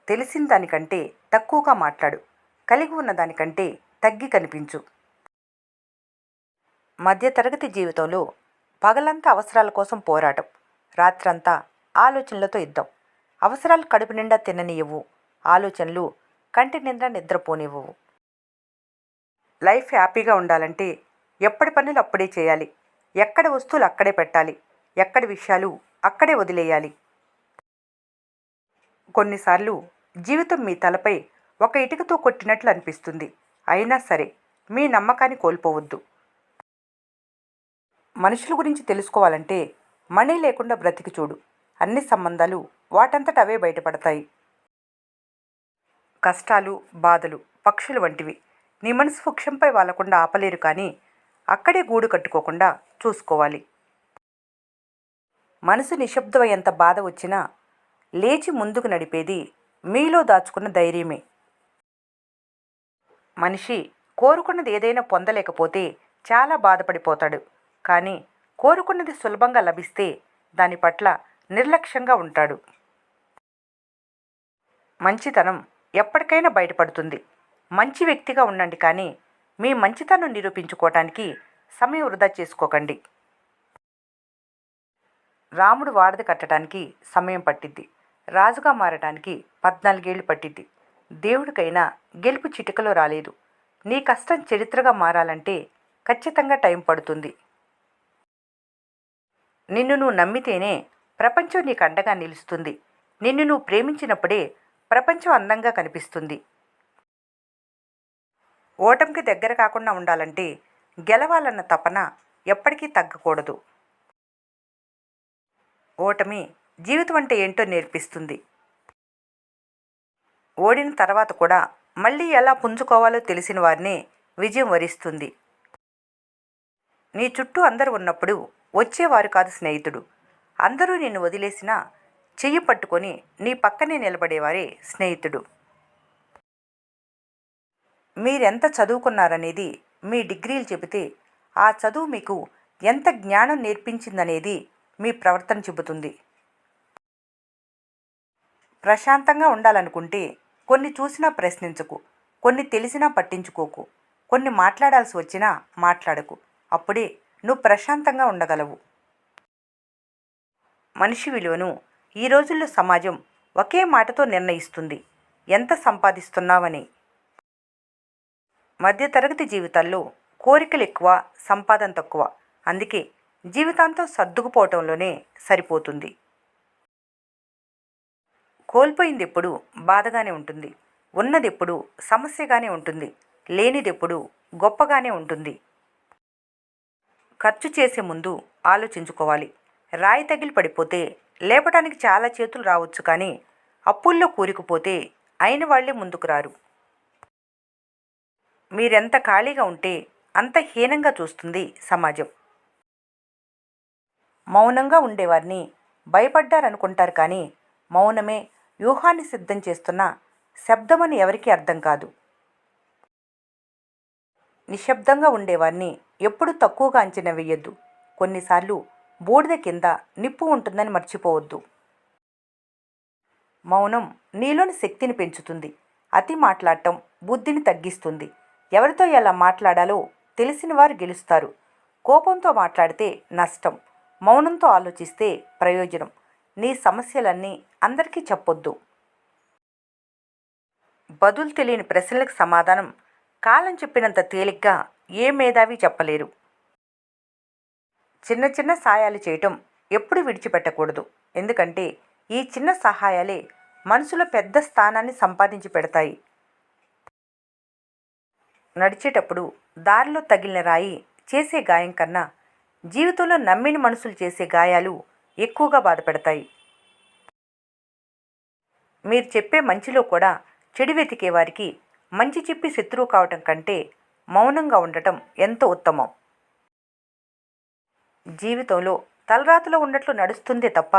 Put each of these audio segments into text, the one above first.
తెలిసిన దానికంటే తక్కువగా మాట్లాడు. కలిగి ఉన్న దానికంటే తగ్గి కనిపించు. మధ్యతరగతి జీవితంలో పగలంతా అవసరాల కోసం పోరాటం, రాత్రంతా ఆలోచనలతో యుద్ధం. అవసరాలు కడుపు నిండా తిననీయవు, ఆలోచనలు కంటి నిండా నిద్రపోనివ్వవు. లైఫ్ హ్యాపీగా ఉండాలంటే ఎప్పటి పనులు అప్పుడే చేయాలి, ఎక్కడ వస్తువులు అక్కడే పెట్టాలి, ఎక్కడి విషయాలు అక్కడే వదిలేయాలి. కొన్నిసార్లు జీవితం మీ తలపై ఒక ఇటుకతో కొట్టినట్లు అనిపిస్తుంది. అయినా సరే మీ నమ్మకాన్ని కోల్పోవద్దు. మనుషుల గురించి తెలుసుకోవాలంటే మనీ లేకుండా బ్రతికి చూడు. అన్ని సంబంధాలు వాటంతట అవే బయటపడతాయి. కష్టాలు, బాధలు పక్షులు వంటివి. నీ మనసు వృక్షంపై వాలకుండా ఆపలేరు, కానీ అక్కడే గూడు కట్టుకోకుండా చూసుకోవాలి. మనసు నిశ్శబ్దమయ్యేంత బాధ వచ్చినా లేచి ముందుకు నడిపేది మీలో దాచుకున్న ధైర్యమే. మనిషి కోరుకున్నది ఏదైనా పొందలేకపోతే చాలా బాధపడిపోతాడు. కానీ కోరుకున్నది సులభంగా లభిస్తే దాని పట్ల నిర్లక్ష్యంగా ఉంటాడు. మంచితనం ఎప్పటికైనా బయటపడుతుంది. మంచి వ్యక్తిగా ఉండండి, కానీ మీ మంచితనం నిరూపించుకోవటానికి సమయం వృధా చేసుకోకండి. రాముడు వారధి కట్టడానికి సమయం పట్టిద్ది, రాజుగా మారటానికి 14 ఏళ్ళు పట్టిద్ది. దేవుడికైనా గెలుపు చిటికలో రాలేదు. నీ కష్టం చరిత్రగా మారాలంటే ఖచ్చితంగా టైం పడుతుంది. నిన్ను నువ్వు నమ్మితేనే ప్రపంచం నీకు అండగా నిలుస్తుంది. నిన్ను నువ్వు ప్రేమించినప్పుడే ప్రపంచం అందంగా కనిపిస్తుంది. ఓటమికి దగ్గర కాకుండా ఉండాలంటే గెలవాలన్న తపన ఎప్పటికీ తగ్గకూడదు. ఓటమి జీవితం అంటే ఏంటో నేర్పిస్తుంది. ఓడిన తర్వాత కూడా మళ్ళీ ఎలా పుంజుకోవాలో తెలిసిన వారినే విజయం వరిస్తుంది. నీ చుట్టూ అందరూ ఉన్నప్పుడు వచ్చేవారు కాదు స్నేహితుడు. అందరూ నిన్ను వదిలేసినా చెయ్యి పట్టుకొని నీ పక్కనే నిలబడేవారే స్నేహితుడు. మీరెంత చదువుకున్నారనేది మీ డిగ్రీలు చెబితే, ఆ చదువు మీకు ఎంత జ్ఞానం నేర్పించిందనేది మీ ప్రవర్తన చెబుతుంది. ప్రశాంతంగా ఉండాలనుకుంటే కొన్ని చూసినా ప్రశ్నించకు, కొన్ని తెలిసినా పట్టించుకోకు, కొన్ని మాట్లాడాల్సి వచ్చినా మాట్లాడకు. అప్పుడే నువ్వు ప్రశాంతంగా ఉండగలవు. మనిషి విలువను ఈ రోజుల్లో సమాజం ఒకే మాటతో నిర్ణయిస్తుంది: ఎంత సంపాదిస్తున్నావని. మధ్యతరగతి జీవితాల్లో కోరికలు ఎక్కువ, సంపాదన తక్కువ. అందుకే జీవితాంతం సర్దుకుపోవటంలోనే సరిపోతుంది. కోల్పోయింది ఎప్పుడు బాధగానే ఉంటుంది, ఉన్నది ఎప్పుడు సమస్యగానే ఉంటుంది, లేనిదెప్పుడు గొప్పగానే ఉంటుంది. ఖర్చు చేసే ముందు ఆలోచించుకోవాలి. రాయి తగిలి పడిపోతే లేపటానికి చాలా చేతులు రావచ్చు, కానీ అప్పుల్లో కూరుకుపోతే అయిన వాళ్లే ముందుకు రారు. మీరెంత ఖాళీగా ఉంటే అంత హీనంగా చూస్తుంది సమాజం. మౌనంగా ఉండేవారిని భయపడ్డారనుకుంటారు, కానీ మౌనమే వ్యూహాన్ని సిద్ధం చేస్తున్న శబ్దమని ఎవరికీ అర్థం కాదు. నిశ్శబ్దంగా ఉండేవారిని ఎప్పుడూ తక్కువగా అంచనా వేయొద్దు. కొన్నిసార్లు బూడిద కింద నిప్పు ఉంటుందని మర్చిపోవద్దు. మౌనం నీలోని శక్తిని పెంచుతుంది. అతి మాట్లాడటం బుద్ధిని తగ్గిస్తుంది. ఎవరితో ఎలా మాట్లాడాలో తెలిసిన వారు గెలుస్తారు. కోపంతో మాట్లాడితే నష్టం, మౌనంతో ఆలోచిస్తే ప్రయోజనం. నీ సమస్యలన్నీ అందరికీ చెప్పొద్దు. బదులు తెలియని ప్రశ్నలకు సమాధానం కాలం చెప్పినంత తేలిగ్గా ఏ మేధావి చెప్పలేరు. చిన్న చిన్న సాయాలు చేయటం ఎప్పుడు విడిచిపెట్టకూడదు. ఎందుకంటే ఈ చిన్న సహాయాలే మనసులో పెద్ద స్థానాన్ని సంపాదించి పెడతాయి. నడిచేటప్పుడు దారిలో తగిలిన రాయి చేసే గాయం కన్నా జీవితంలో నమ్మిన మనుషులు చేసే గాయాలు ఎక్కువగా బాధపెడతాయి. మీరు చెప్పే మంచిలో కూడా చెడు వెతికే వారికి మంచి చెప్పి శత్రువు కావటం కంటే మౌనంగా ఉండటం ఎంతో ఉత్తమం. జీవితంలో తలరాతలో ఉన్నట్లు నడుస్తుందే తప్ప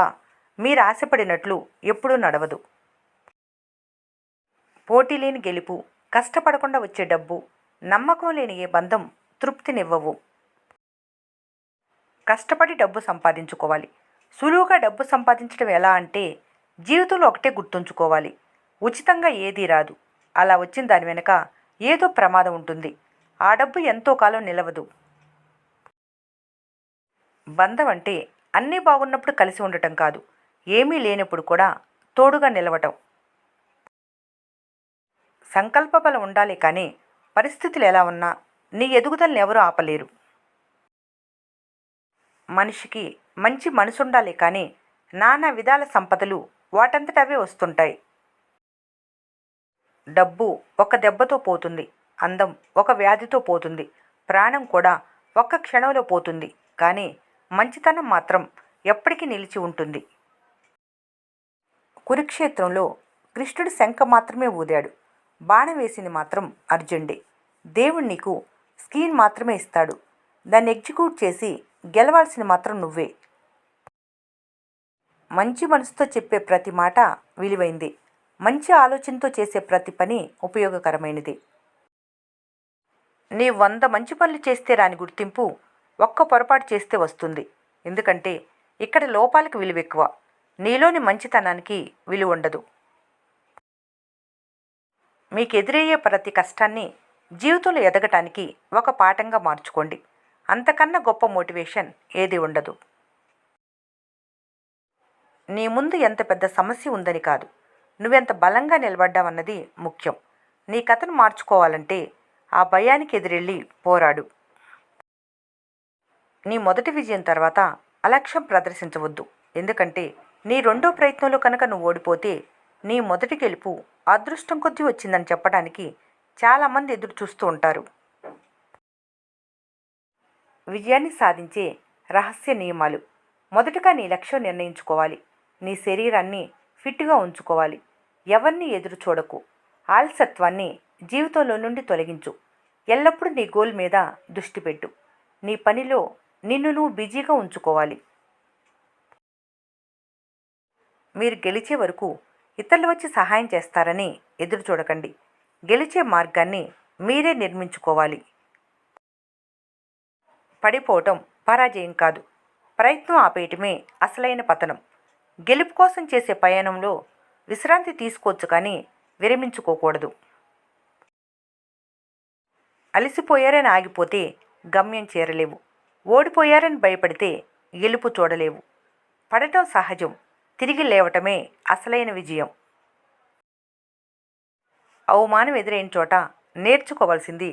మీరు ఆశపడినట్లు ఎప్పుడూ నడవదు. పోటీ లేని గెలుపు, కష్టపడకుండా వచ్చే డబ్బు, నమ్మకం లేని ఏ బంధం తృప్తినివ్వవు. కష్టపడి డబ్బు సంపాదించుకోవాలి. సులువుగా డబ్బు సంపాదించడం ఎలా అంటే జీవితంలో ఒకటే గుర్తుంచుకోవాలి: ఉచితంగా ఏదీ రాదు. అలా వచ్చిన దాని వెనుక ఏదో ప్రమాదం ఉంటుంది. ఆ డబ్బు ఎంతో కాలం నిలవదు. బంధం అంటే అన్నీ బాగున్నప్పుడు కలిసి ఉండటం కాదు, ఏమీ లేనప్పుడు కూడా తోడుగా నిలవటం. సంకల్ప బలం ఉండాలి కానీ పరిస్థితులు ఎలా ఉన్నా నీ ఎదుగుదలని ఎవరూ ఆపలేరు. మనిషికి మంచి మనసుండాలి కానీ నానా విధాల సంపదలు వాటంతట అవే వస్తుంటాయి. డబ్బు ఒక దెబ్బతో పోతుంది, అందం ఒక వ్యాధితో పోతుంది, ప్రాణం కూడా ఒక్క క్షణంలో పోతుంది. కానీ మంచితనం మాత్రం ఎప్పటికీ నిలిచి ఉంటుంది. కురుక్షేత్రంలో కృష్ణుడు శంఖ మాత్రమే ఊదాడు, బాణం వేసింది మాత్రం అర్జునుడే. దేవుడు నీకు స్క్రీన్ మాత్రమే ఇస్తాడు, దాన్ని ఎగ్జిక్యూట్ చేసి గెలవాల్సింది మాత్రం నువ్వే. మంచి మనసుతో చెప్పే ప్రతి మాట విలువైంది, మంచి ఆలోచనతో చేసే ప్రతి పని ఉపయోగకరమైనది. నీ 100 మంచి పనులు చేస్తే రాని గుర్తింపు ఒక్క పొరపాటు చేస్తే వస్తుంది. ఎందుకంటే ఇక్కడ లోపాలకు విలువ ఎక్కువ, నీలోని మంచితనానికి విలువ ఉండదు. మీకు ఎదురయ్యే ప్రతి కష్టాన్ని జీవితంలో ఎదగటానికి ఒక పాఠంగా మార్చుకోండి. అంతకన్నా గొప్ప మోటివేషన్ ఏది ఉండదు. నీ ముందు ఎంత పెద్ద సమస్య ఉందని కాదు, నువ్వెంత బలంగా నిలబడ్డావన్నది ముఖ్యం. నీ కథను మార్చుకోవాలంటే ఆ భయానికి ఎదురెళ్ళి పోరాడు. నీ మొదటి విజయం తర్వాత అలక్ష్యం ప్రదర్శించవద్దు. ఎందుకంటే నీ రెండో ప్రయత్నంలో కనుక నువ్వు ఓడిపోతే నీ మొదటి గెలుపు అదృష్టం కొద్దీ వచ్చిందని చెప్పడానికి చాలామంది ఎదురు చూస్తూ ఉంటారు. విజయాన్ని సాధించే రహస్య నియమాలు: మొదటగా నీ లక్ష్యం నిర్ణయించుకోవాలి. నీ శరీరాన్ని ఫిట్గా ఉంచుకోవాలి. ఎవరిని ఎదురు చూడకు. ఆలస్యత్వాన్ని జీవితంలో నుండి తొలగించు. ఎల్లప్పుడూ నీ గోల్ మీద దృష్టి పెట్టు. నీ పనిలో నిన్ను నువ్వు బిజీగా ఉంచుకోవాలి. మీరు గెలిచే వరకు ఇతరులు వచ్చి సహాయం చేస్తారని ఎదురు చూడకండి. గెలిచే మార్గాన్ని మీరే నిర్మించుకోవాలి. పడిపోవటం పరాజయం కాదు, ప్రయత్నం ఆపేయటమే అసలైన పతనం. గెలుపు కోసం చేసే ప్రయాణంలో విశ్రాంతి తీసుకోవచ్చు కానీ విరమించుకోకూడదు. అలసిపోయారని ఆగిపోతే గమ్యం చేరలేవు. ఓడిపోయారని భయపడితే గెలుపు చూడలేవు. పడటం సహజం, తిరిగి లేవటమే అసలైన విజయం. అవమానం ఎదురైన చోట నేర్చుకోవాల్సింది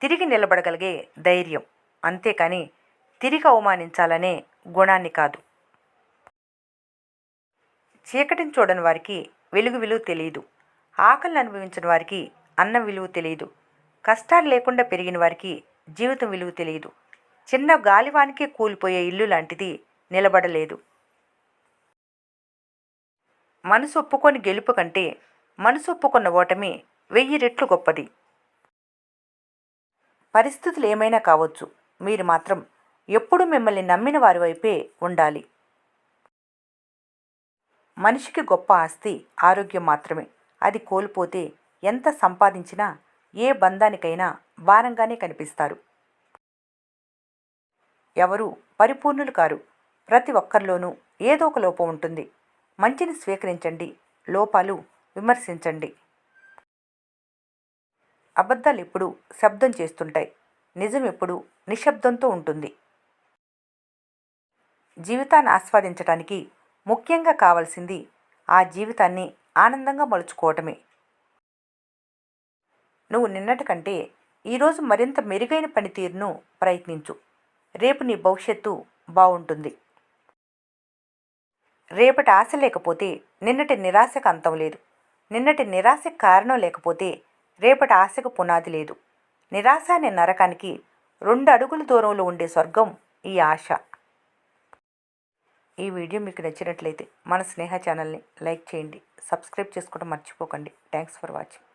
తిరిగి నిలబడగలిగే ధైర్యం, అంతేకాని తిరిగి అవమానించాలనే గుణాన్ని కాదు. చీకటిని చూడని వారికి వెలుగు విలువ తెలియదు. ఆకలిని అనుభవించిన వారికి అన్నం విలువ తెలియదు. కష్టాలు లేకుండా పెరిగిన వారికి జీవితం విలువ తెలియదు. చిన్న గాలివానికే కూలిపోయే ఇల్లు లాంటిది నిలబడలేదు. మనసు ఒప్పుకొని గెలుపు కంటే మనసు ఒప్పుకున్న ఓటమి 1000 రెట్లు గొప్పది. పరిస్థితులు ఏమైనా కావచ్చు, మీరు మాత్రం ఎప్పుడూ మిమ్మల్ని నమ్మిన వారి వైపే ఉండాలి. మనిషికి గొప్ప ఆస్తి ఆరోగ్యం మాత్రమే. అది కోల్పోతే ఎంత సంపాదించినా ఏ బంధానికైనా భారంగానే కనిపిస్తారు. ఎవరు పరిపూర్ణులు కారు. ప్రతి ఒక్కరిలోనూ ఏదో ఒక లోపం ఉంటుంది. మంచిని స్వీకరించండి, లోపాలు విమర్శించండి. అబద్ధాలు ఎప్పుడు శబ్దం చేస్తుంటాయి, నిజం ఎప్పుడు నిశ్శబ్దంతో ఉంటుంది. జీవితాన్ని ఆస్వాదించడానికి ముఖ్యంగా కావాల్సింది ఆ జీవితాన్ని ఆనందంగా మలుచుకోవటమే. నువ్వు నిన్నటి కంటే ఈరోజు మరింత మెరుగైన పనితీరును ప్రయత్నించు. రేపు నీ భవిష్యత్తు బాగుంటుంది. రేపటి ఆశ లేకపోతే నిన్నటి నిరాశకు అంతం లేదు. నిన్నటి నిరాశకు కారణం లేకపోతే రేపటి ఆశకు పునాది లేదు. నిరాశ అనే నరకానికి 2 అడుగుల దూరంలో ఉండే స్వర్గం ఈ ఆశ. ఈ వీడియో మీకు నచ్చినట్లయితే మన స్నేహ ఛానల్ని లైక్ చేయండి, సబ్స్క్రైబ్ చేసుకోవడం మర్చిపోకండి. Thanks for watching.